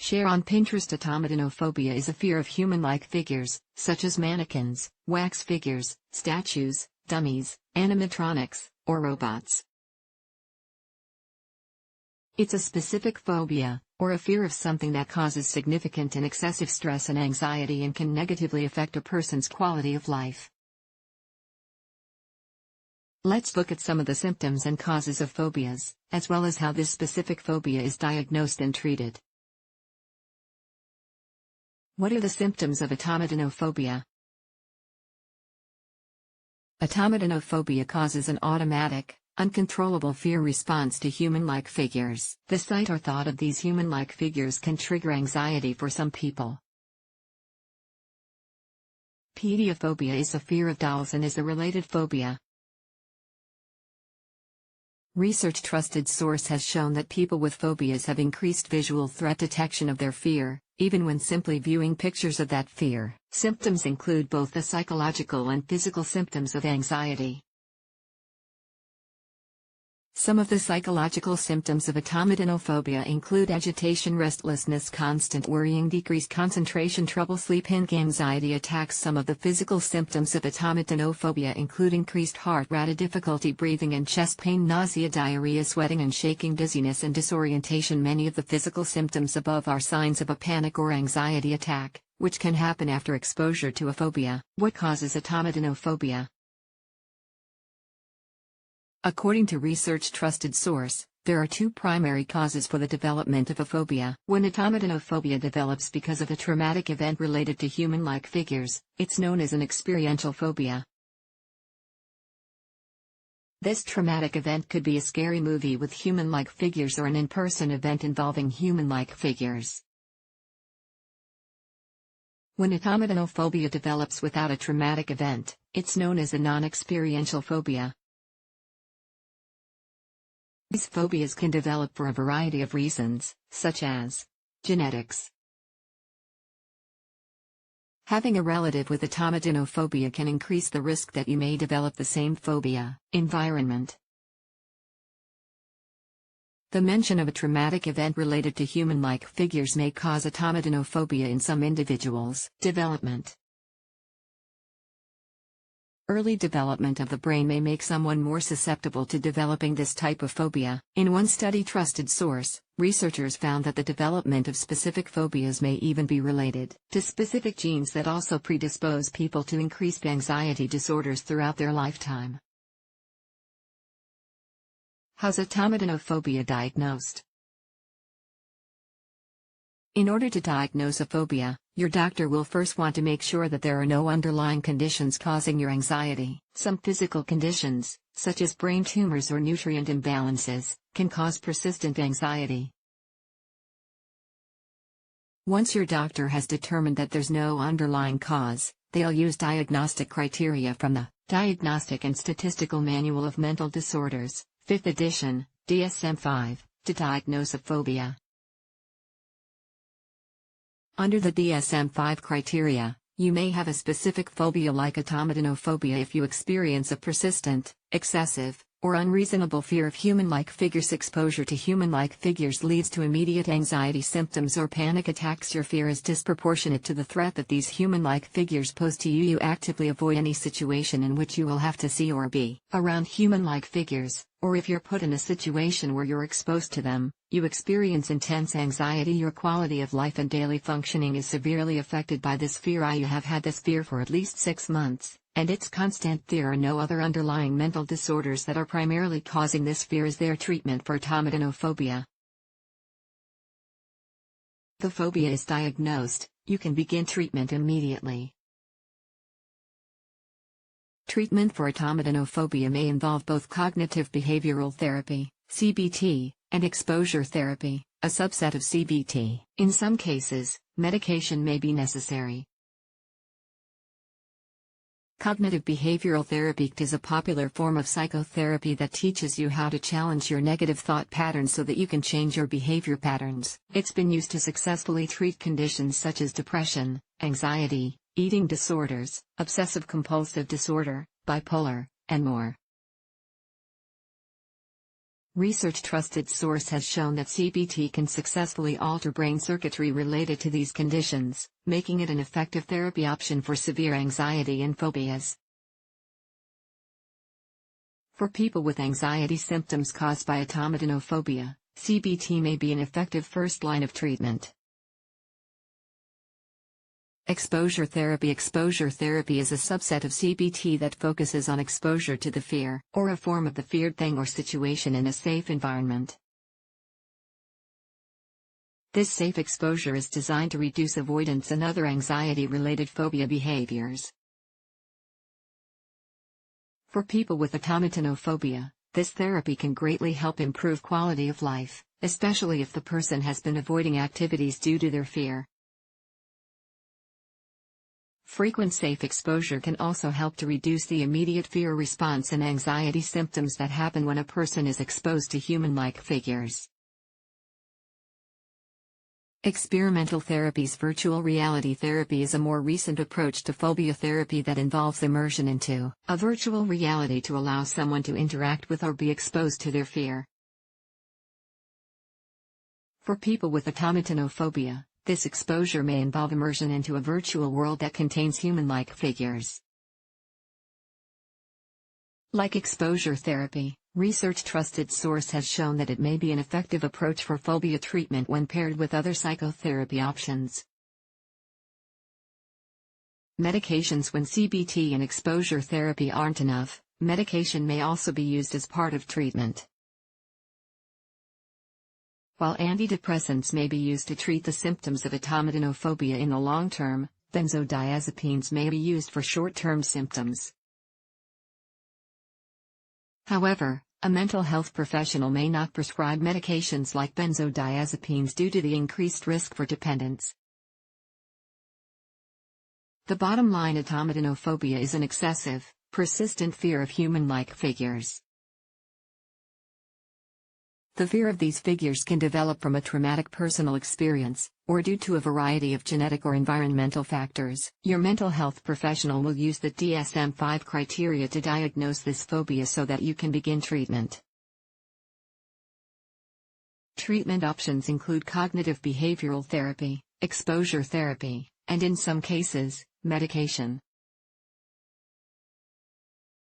Share on Pinterest. Automatonophobia is a fear of human-like figures, such as mannequins, wax figures, statues, dummies, animatronics, or robots. It's a specific phobia, or a fear of something that causes significant and excessive stress and anxiety and can negatively affect a person's quality of life. Let's look at some of the symptoms and causes of phobias, as well as how this specific phobia is diagnosed and treated. What are the symptoms of automatonophobia? Automatonophobia causes an automatic, uncontrollable fear response to human-like figures. The sight or thought of these human-like figures can trigger anxiety for some people. Pediophobia is a fear of dolls and is a related phobia. Research trusted source has shown that people with phobias have increased visual threat detection of their fear, even when simply viewing pictures of that fear. Symptoms include both the psychological and physical symptoms of anxiety. Some of the psychological symptoms of automatonophobia include agitation, restlessness, constant worrying, decreased concentration, trouble sleeping, anxiety attacks. Some of the physical symptoms of automatonophobia include increased heart rate, difficulty breathing and chest pain, nausea, diarrhea, sweating and shaking, dizziness and disorientation. Many of the physical symptoms above are signs of a panic or anxiety attack, which can happen after exposure to a phobia. What causes automatonophobia? According to research trusted source, there are two primary causes for the development of a phobia. When automatonophobia develops because of a traumatic event related to human-like figures, it's known as an experiential phobia. This traumatic event could be a scary movie with human-like figures or an in-person event involving human-like figures. When automatonophobia develops without a traumatic event, it's known as a non-experiential phobia. These phobias can develop for a variety of reasons, such as genetics. Having a relative with automatonophobia can increase the risk that you may develop the same phobia. Environment. The mention of a traumatic event related to human-like figures may cause automatonophobia in some individuals. Development. Early development of the brain may make someone more susceptible to developing this type of phobia. In one study trusted source, researchers found that the development of specific phobias may even be related to specific genes that also predispose people to increased anxiety disorders throughout their lifetime. How's automatonophobia diagnosed? In order to diagnose a phobia, your doctor will first want to make sure that there are no underlying conditions causing your anxiety. Some physical conditions, such as brain tumors or nutrient imbalances, can cause persistent anxiety. Once your doctor has determined that there's no underlying cause, they'll use diagnostic criteria from the Diagnostic and Statistical Manual of Mental Disorders, 5th edition, DSM-5, to diagnose a phobia. Under the DSM-5 criteria, you may have a specific phobia like automatonophobia if you experience a persistent, excessive, or unreasonable fear of human-like figures. Exposure to human-like figures leads to immediate anxiety symptoms or panic attacks. Your fear is disproportionate to the threat that these human-like figures pose to you. You actively avoid any situation in which you will have to see or be around human-like figures, or if you're put in a situation where you're exposed to them, you experience intense anxiety. Your quality of life and daily functioning is severely affected by this fear. You have had this fear for at least 6 months, and it's constant. There are no other underlying mental disorders that are primarily causing this fear. Is there treatment for automatonophobia? The phobia is diagnosed, you can begin treatment immediately. Treatment for automatonophobia may involve both cognitive behavioral therapy, CBT, and exposure therapy, a subset of CBT. In some cases, medication may be necessary. Cognitive behavioral therapy is a popular form of psychotherapy that teaches you how to challenge your negative thought patterns so that you can change your behavior patterns. It's been used to successfully treat conditions such as depression, anxiety, eating disorders, obsessive-compulsive disorder, bipolar, and more. Research trusted source has shown that CBT can successfully alter brain circuitry related to these conditions, making it an effective therapy option for severe anxiety and phobias. For people with anxiety symptoms caused by automatonophobia, CBT may be an effective first line of treatment. Exposure therapy. Exposure therapy is a subset of CBT that focuses on exposure to the fear, or a form of the feared thing or situation in a safe environment. This safe exposure is designed to reduce avoidance and other anxiety-related phobia behaviors. For people with automatonophobia, this therapy can greatly help improve quality of life, especially if the person has been avoiding activities due to their fear. Frequent safe exposure can also help to reduce the immediate fear response and anxiety symptoms that happen when a person is exposed to human-like figures. Experimental therapies. Virtual reality therapy is a more recent approach to phobia therapy that involves immersion into a virtual reality to allow someone to interact with or be exposed to their fear. For people with automatonophobia, this exposure may involve immersion into a virtual world that contains human-like figures. Like exposure therapy, research trusted source has shown that it may be an effective approach for phobia treatment when paired with other psychotherapy options. Medications. When CBT and exposure therapy aren't enough, medication may also be used as part of treatment. While antidepressants may be used to treat the symptoms of automatonophobia in the long term, benzodiazepines may be used for short-term symptoms. However, a mental health professional may not prescribe medications like benzodiazepines due to the increased risk for dependence. The bottom line: automatonophobia is an excessive, persistent fear of human-like figures. The fear of these figures can develop from a traumatic personal experience, or due to a variety of genetic or environmental factors. Your mental health professional will use the DSM-5 criteria to diagnose this phobia so that you can begin treatment. Treatment options include cognitive behavioral therapy, exposure therapy, and in some cases, medication.